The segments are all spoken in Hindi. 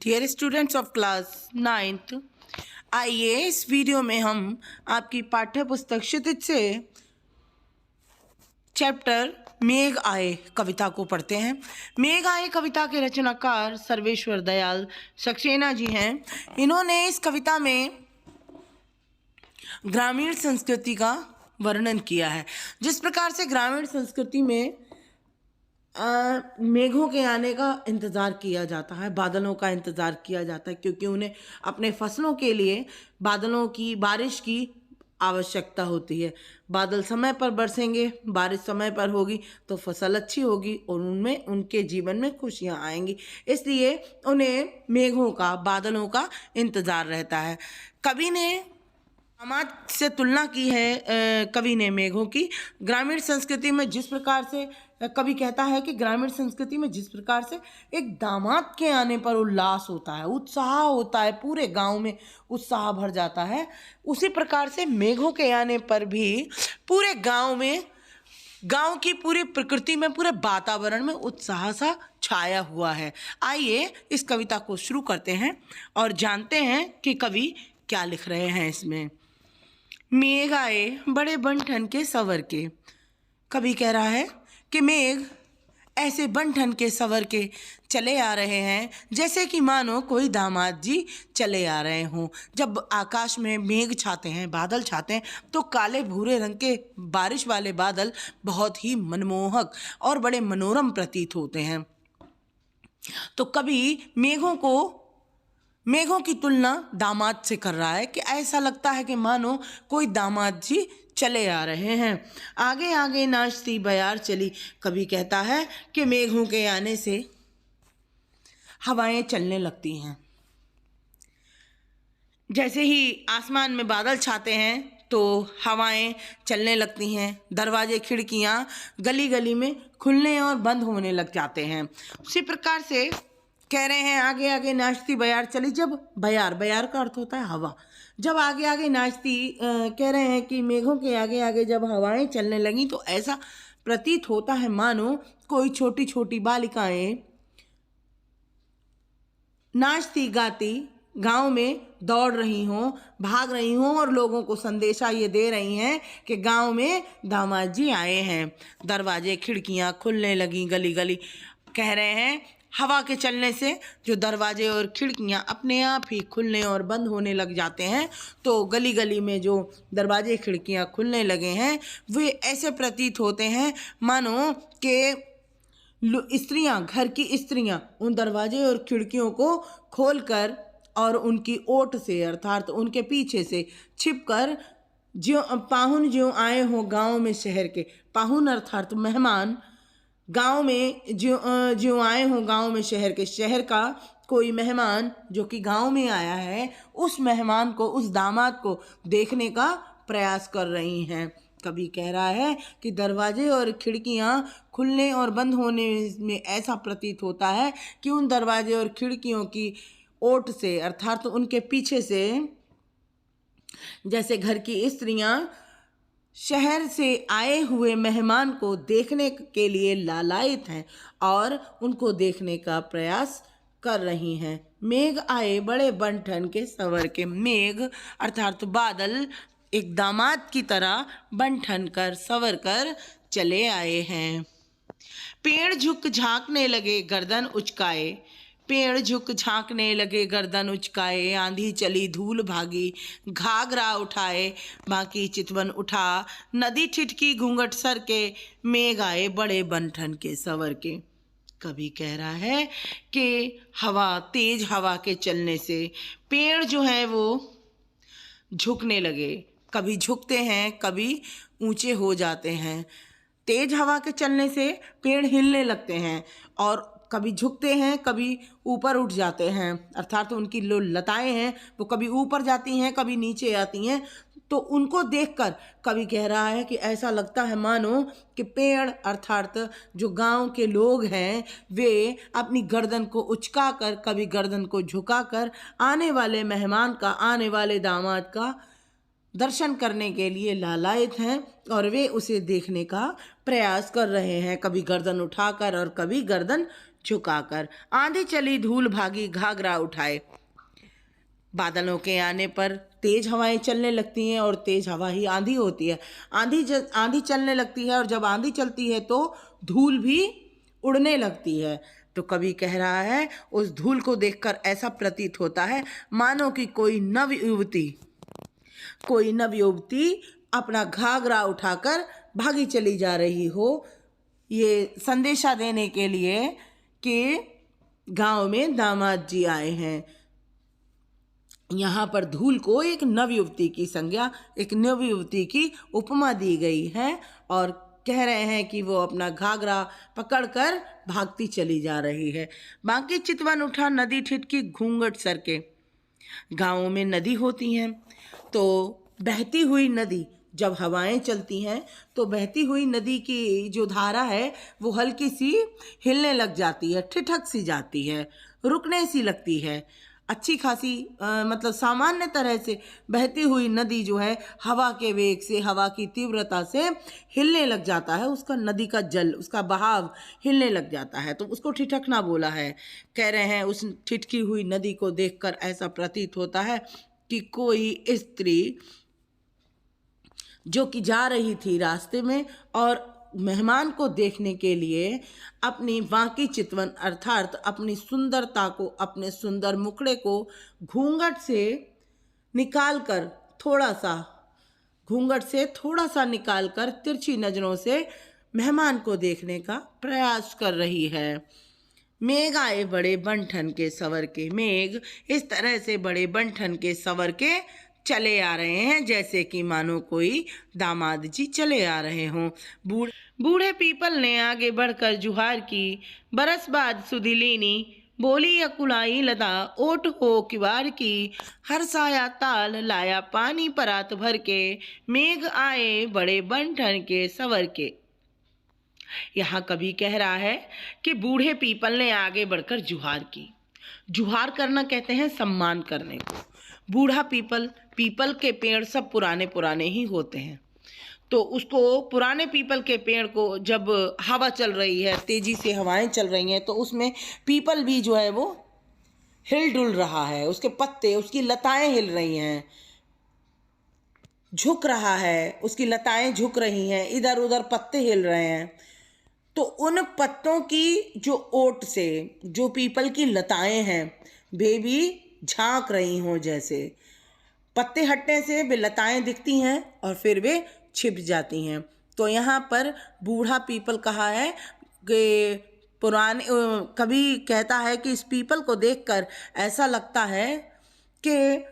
Dear students of class 9th, आइए इस वीडियो में हम आपकी पाठ्य पुस्तक क्षितिज से चैप्टर मेघ आए कविता को पढ़ते हैं। मेघ आए कविता के रचनाकार सर्वेश्वर दयाल सक्सेना जी हैं। इन्होंने इस कविता में ग्रामीण संस्कृति का वर्णन किया है। जिस प्रकार से ग्रामीण संस्कृति में मेघों के आने का इंतज़ार किया जाता है, बादलों का इंतज़ार किया जाता है, क्योंकि उन्हें अपने फसलों के लिए बादलों की बारिश की आवश्यकता होती है। बादल समय पर बरसेंगे, बारिश समय पर होगी तो फसल अच्छी होगी और उनमें उनके जीवन में खुशियाँ आएंगी। इसलिए उन्हें मेघों का, बादलों का इंतज़ार रहता है। कवि ने दामाद से तुलना की है कवि ने मेघों की। ग्रामीण संस्कृति में जिस प्रकार से कवि कहता है कि ग्रामीण संस्कृति में जिस प्रकार से एक दामाद के आने पर उल्लास होता है, उत्साह होता है, पूरे गांव में उत्साह भर जाता है, उसी प्रकार से मेघों के आने पर भी पूरे गांव में, गांव की पूरी प्रकृति में, पूरे वातावरण में उत्साह सा छाया हुआ है। आइए इस कविता को शुरू करते हैं और जानते हैं कि कवि क्या लिख रहे हैं इसमें। मेघ आए बड़े बन ठन के सवर के। कवि कह रहा है कि मेघ ऐसे बन ठन के सवर के चले आ रहे हैं जैसे कि मानो कोई दामाद जी चले आ रहे हों। जब आकाश में मेघ छाते हैं, बादल छाते हैं, तो काले भूरे रंग के बारिश वाले बादल बहुत ही मनमोहक और बड़े मनोरम प्रतीत होते हैं। तो कवि मेघों की तुलना दामाद से कर रहा है कि ऐसा लगता है कि मानो कोई दामाद जी चले आ रहे हैं। आगे आगे नाचती बयार चली। कवि कहता है कि मेघों के आने से हवाएं चलने लगती हैं। जैसे ही आसमान में बादल छाते हैं तो हवाएं चलने लगती हैं। दरवाजे, खिड़कियां गली गली में खुलने और बंद होने लग जाते हैं। उसी प्रकार से कह रहे हैं आगे आगे नाचती बयार चली। जब बयार का अर्थ होता है हवा। जब आगे आगे नाचती कह रहे हैं कि मेघों के आगे आगे जब हवाएं चलने लगी तो ऐसा प्रतीत होता है मानो कोई छोटी छोटी बालिकाएं नाचती गाती गांव में दौड़ रही हों, भाग रही हों और लोगों को संदेशा ये दे रही हैं कि गांव में दामाद जी आए हैं। दरवाजे, खिड़कियां खुलने लगी गली गली। कह रहे हैं हवा के चलने से जो दरवाजे और खिड़कियां अपने आप ही खुलने और बंद होने लग जाते हैं, तो गली गली में जो दरवाजे खिड़कियां खुलने लगे हैं वे ऐसे प्रतीत होते हैं मानो कि स्त्रियां, घर की स्त्रियां उन दरवाजे और खिड़कियों को खोलकर और उनकी ओट से अर्थात उनके पीछे से छिपकर पाहुन ज्यों आए हों गांव में शहर के। पाहुन अर्थात मेहमान गांव में ज्यों आए हों गांव में शहर के। शहर का कोई मेहमान जो कि गांव में आया है, उस मेहमान को, उस दामाद को देखने का प्रयास कर रही हैं। कवि कह रहा है कि दरवाजे और खिड़कियां खुलने और बंद होने में ऐसा प्रतीत होता है कि उन दरवाजे और खिड़कियों की ओट से अर्थात उनके पीछे से जैसे घर की स्त्रियां शहर से आए हुए मेहमान को देखने के लिए लालायित हैं और उनको देखने का प्रयास कर रही हैं। मेघ आए बड़े बन ठन के सवर के। मेघ अर्थात बादल एक दामाद की तरह बन ठन कर, सवर कर चले आए हैं। पेड़ झुक झांकने लगे गर्दन उचकाए। पेड़ झुक झांकने लगे गर्दन उचकाए। आंधी चली धूल भागी, घाघरा उठाए बाकी चितवन उठा। नदी ठिठकी घूंघट सर के, मेघ आए बड़े बन ठन के सवर के। कवि कह रहा है कि हवा, तेज हवा के चलने से पेड़ जो है वो झुकने लगे। कभी झुकते हैं, कभी ऊंचे हो जाते हैं। तेज हवा के चलने से पेड़ हिलने लगते हैं और कभी झुकते हैं, कभी ऊपर उठ जाते हैं। अर्थात उनकी जो लताएं हैं वो कभी ऊपर जाती हैं, कभी नीचे आती हैं। तो उनको देखकर कवि कह रहा है कि ऐसा लगता है मानो कि पेड़ अर्थात जो गांव के लोग हैं वे अपनी गर्दन को उचकाकर, कभी गर्दन को झुकाकर आने वाले मेहमान का, आने वाले दामाद का दर्शन करने के लिए लालायित हैं और वे उसे देखने का प्रयास कर रहे हैं, कभी गर्दन उठाकर और कभी गर्दन झुकाकर। आंधी चली धूल भागी घाघरा उठाए। बादलों के आने पर तेज हवाएं चलने लगती हैं और तेज हवा ही आंधी होती है। आंधी चलने लगती है और जब आंधी चलती है तो धूल भी उड़ने लगती है। तो कवि कह रहा है उस धूल को देखकर ऐसा प्रतीत होता है मानो कि कोई नव युवती अपना घाघरा उठाकर भागी चली जा रही हो, ये संदेशा देने के लिए कि गांव में दामाद जी आए हैं। यहाँ पर धूल को एक नवयुवती की संज्ञा, एक नवयुवती की उपमा दी गई है और कह रहे हैं कि वो अपना घाघरा पकड़कर भागती चली जा रही है। बाकी चितवन उठा नदी ठिठकी घूंघट सर के। गाँवों में नदी होती हैं तो बहती हुई नदी, जब हवाएं चलती हैं तो बहती हुई नदी की जो धारा है वो हल्की सी हिलने लग जाती है, ठिठक सी जाती है, रुकने सी लगती है। अच्छी खासी मतलब सामान्य तरह से बहती हुई नदी जो है हवा के वेग से, हवा की तीव्रता से हिलने लग जाता है, उसका नदी का जल, उसका बहाव हिलने लग जाता है, तो उसको ठिठकना बोला है। कह रहे हैं उस ठिठकी हुई नदी को देखकर ऐसा प्रतीत होता है कि कोई स्त्री जो कि जा रही थी रास्ते में और मेहमान को देखने के लिए अपनी बाकी चितवन अर्थात अपनी सुंदरता को, अपने सुंदर मुखड़े को घूंघट से थोड़ा सा निकालकर तिरछी नजरों से मेहमान को देखने का प्रयास कर रही है। मेघ आए बड़े बन-ठन के सवर के। मेघ इस तरह से बड़े बन-ठन के सवर के चले आ रहे हैं जैसे कि मानो कोई दामाद जी चले आ रहे हों। बूढ़े पीपल ने आगे बढ़कर जुहार की। बरस बाद सुधी लीनी बोली अकुलाई लता ओट हो किवार की। हरसाया ताल लाया पानी परात भर के। मेघ आए बड़े बन-ठन के सवर के। यहाँ कवि कह रहा है कि बूढ़े पीपल ने आगे बढ़कर जुहार की। जुहार करना कहते हैं सम्मान करने को। बूढ़ा पीपल के पेड़ सब पुराने ही होते हैं, तो उसको पुराने पीपल के पेड़ को जब हवा चल रही है, तेजी से हवाएं चल रही हैं, तो उसमें पीपल भी जो है वो हिल डुल रहा है, उसके पत्ते, उसकी लताएं हिल रही हैं, झुक रहा है, उसकी लताएं झुक रही हैं, इधर उधर पत्ते हिल रहे हैं। तो उन पत्तों की जो ओट से जो पीपल की लताएं हैं वे भी झांक रही हों, जैसे पत्ते हटने से वे लताएं दिखती हैं और फिर वे छिप जाती हैं। तो यहाँ पर बूढ़ा पीपल कहा है कि कवि कहता है कि इस पीपल को देखकर ऐसा लगता है कि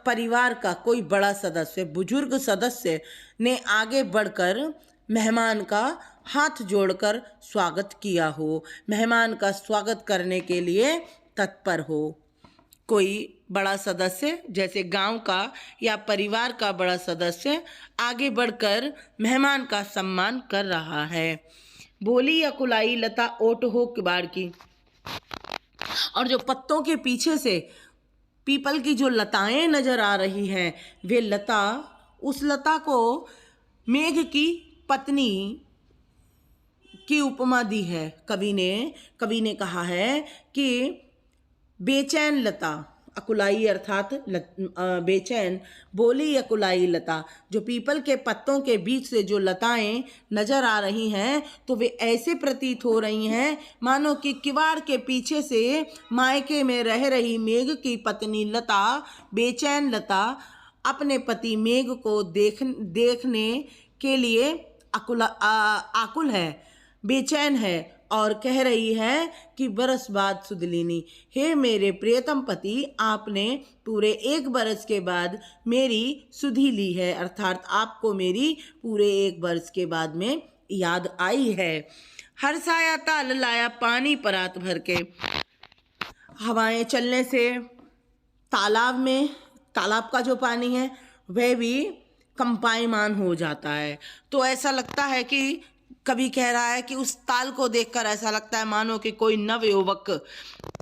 परिवार का कोई बड़ा सदस्य, बुजुर्ग सदस्य ने आगे बढ़कर मेहमान का हाथ जोड़कर स्वागत किया हो, मेहमान का स्वागत करने के लिए तत्पर हो। कोई बड़ा सदस्य जैसे गांव का या परिवार का बड़ा सदस्य आगे बढ़कर मेहमान का सम्मान कर रहा है। बोली अकुलाई लता ओट हो किबाड़ की। और जो पत्तों के पीछे से पीपल की जो लताएं नजर आ रही हैं, वे लता, उस लता को मेघ की पत्नी की उपमा दी है। कवि ने कहा है कि बेचैन लता, अकुलाई अर्थात बेचैन, बोली अकुलाई लता, जो पीपल के पत्तों के बीच से जो लताएं नजर आ रही हैं तो वे ऐसे प्रतीत हो रही हैं मानो कि किवाड़ के पीछे से मायके में रह रही मेघ की पत्नी लता, बेचैन लता अपने पति मेघ को देखने के लिए आकुल है, बेचैन है और कह रही है कि बरस बाद सुधलीनी, हे मेरे प्रियतम पति, आपने पूरे 1 बरस के बाद मेरी सुधि ली है, अर्थात आपको मेरी पूरे 1 बरस के बाद में याद आई है। हरसाया ताल लाया पानी परात भर के। हवाएं चलने से तालाब का जो पानी है वह भी कंपायमान हो जाता है। तो ऐसा लगता है कि कवि कह रहा है कि उस ताल को देखकर ऐसा लगता है मानो कि कोई नवयुवक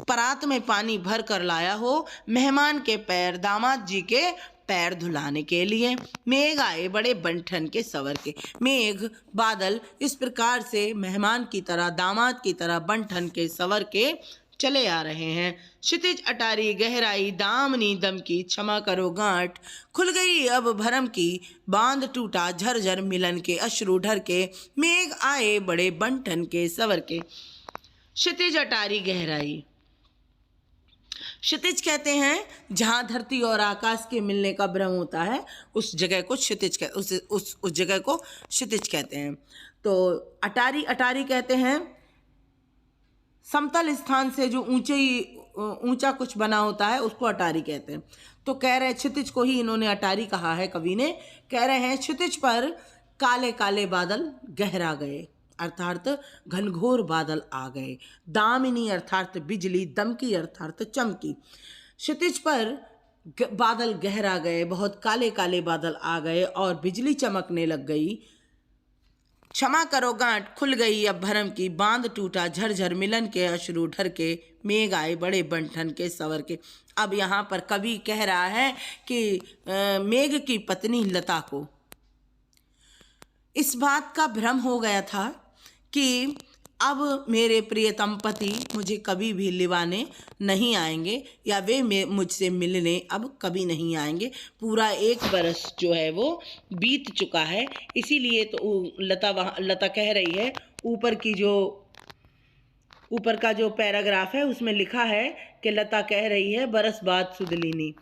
परात में पानी भर कर लाया हो, मेहमान के पैर, दामाद जी के पैर धुलाने के लिए। मेघ आए बड़े बन-ठन के सवर के। मेघ बादल इस प्रकार से मेहमान की तरह, दामाद की तरह बन-ठन के सवर के चले आ रहे हैं। क्षितिज अटारी गहराई, दामनी दम की, क्षमा करो गांठ खुल गई अब भरम की, बांध टूटा झरझर मिलन के, अश्रु ढर के, मेघ आए बड़े बन-ठन के सवर के। क्षितिज अटारी गहराई, क्षितिज कहते हैं जहाँ धरती और आकाश के मिलने का भ्रम होता है, उस जगह को क्षितिज उस जगह को क्षितिज कहते हैं। तो अटारी, अटारी कहते हैं समतल स्थान से जो ऊंचा कुछ बना होता है, उसको अटारी कहते हैं। तो कह रहे हैं क्षितिज को ही इन्होंने अटारी कहा है, कवि ने। कह रहे हैं क्षितिज पर काले काले बादल गहरा गए, अर्थात घनघोर बादल आ गए। दामिनी अर्थात बिजली, दमकी अर्थात चमकी। क्षितिज पर बादल गहरा गए, बहुत काले काले बादल आ गए और बिजली चमकने लग गई। क्षमा करो गांठ खुल गई अब भरम की, बांध टूटा झरझर मिलन के, अश्रु ढर के, मेघ आए बड़े बन-ठन के सवर के। अब यहाँ पर कवि कह रहा है कि मेघ की पत्नी लता को इस बात का भ्रम हो गया था कि अब मेरे प्रियतम पति मुझे कभी भी लिवाने नहीं आएंगे, या वे मुझसे मिलने अब कभी नहीं आएंगे। पूरा 1 बरस जो है वो बीत चुका है। इसीलिए तो लता कह रही है, ऊपर का जो पैराग्राफ है उसमें लिखा है कि लता कह रही है बरस बाद सुदलीनी।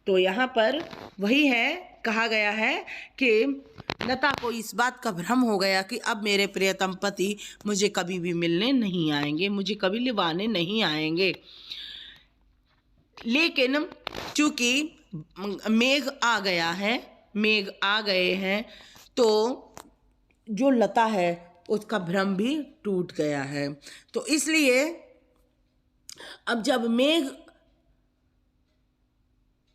तो यहाँ पर वही है, कहा गया है कि लता को इस बात का भ्रम हो गया कि अब मेरे प्रियतम पति मुझे कभी भी मिलने नहीं आएंगे, मुझे कभी लिवाने नहीं आएंगे। लेकिन चूंकि मेघ आ गया है, मेघ आ गए हैं, तो जो लता है उसका भ्रम भी टूट गया है। तो इसलिए अब जब मेघ,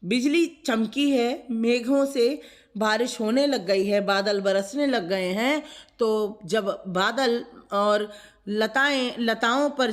बिजली चमकी है, मेघों से बारिश होने लग गई है, बादल बरसने लग गए हैं, तो जब बादल और लताओं पर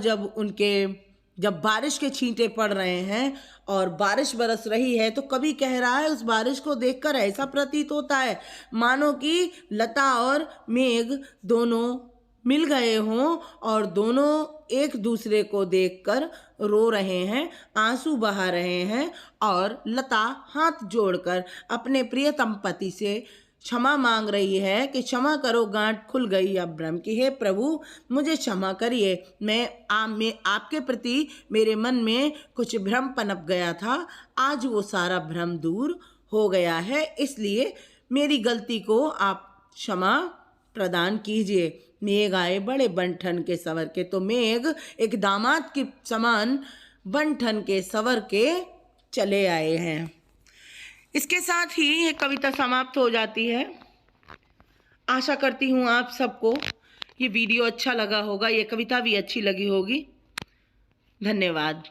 जब बारिश के छींटे पड़ रहे हैं और बारिश बरस रही है, तो कवि कह रहा है उस बारिश को देखकर ऐसा प्रतीत होता है मानो कि लता और मेघ दोनों मिल गए हों और दोनों एक दूसरे को देखकर रो रहे हैं, आंसू बहा रहे हैं, और लता हाथ जोड़कर अपने प्रियतम पति से क्षमा मांग रही है कि क्षमा करो गांठ खुल गई अब भ्रम की, हे प्रभु मुझे क्षमा करिए, मैं आपके प्रति मेरे मन में कुछ भ्रम पनप गया था, आज वो सारा भ्रम दूर हो गया है, इसलिए मेरी गलती को आप क्षमा प्रदान कीजिए। मेघ आए बड़े बन-ठन के सवर के। तो मेघ एक दामाद के समान बन-ठन के सवर के चले आए हैं। इसके साथ ही ये कविता समाप्त हो जाती है। आशा करती हूँ आप सबको ये वीडियो अच्छा लगा होगा, ये कविता भी अच्छी लगी होगी। धन्यवाद।